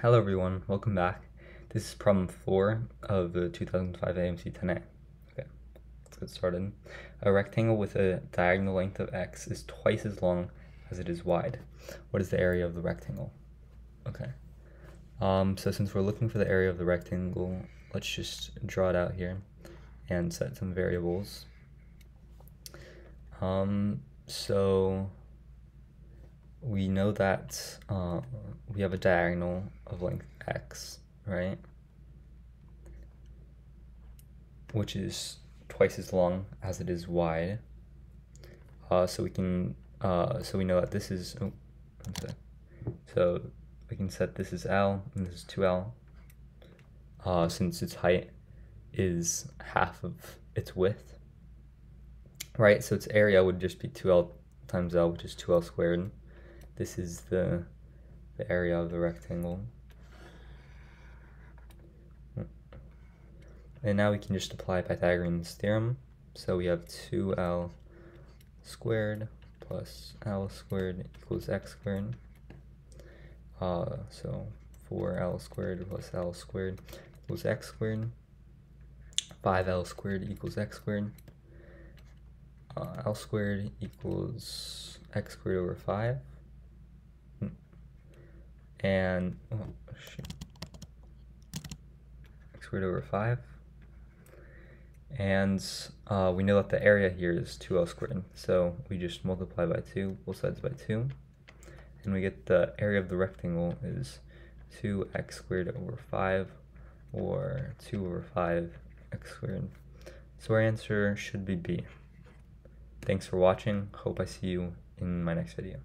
Hello everyone, welcome back. This is problem 4 of the 2005 AMC 10A. Okay, let's get started. A rectangle with a diagonal length of x is twice as long as it is wide. What is the area of the rectangle? Okay, so since we're looking for the area of the rectangle, let's just draw it out here and set some variables. So we know that we have a diagonal of length x, right? Which is twice as long as it is wide. So we know that this is, so we can set this as L and this is 2L, since its height is half of its width, right? So its area would just be 2L times L, which is 2L squared. This is the area of the rectangle. And now we can just apply Pythagorean's theorem. So we have 2L squared plus L squared equals x squared. So 4L squared plus L squared equals x squared. 5L squared equals x squared. L squared equals x squared over 5. And x squared over 5. And we know that the area here is 2L squared, so we just multiply by 2, both sides by 2, and we get the area of the rectangle is 2x squared over 5, or 2 over 5 x squared. So our answer should be B. Thanks for watching. Hope I see you in my next video.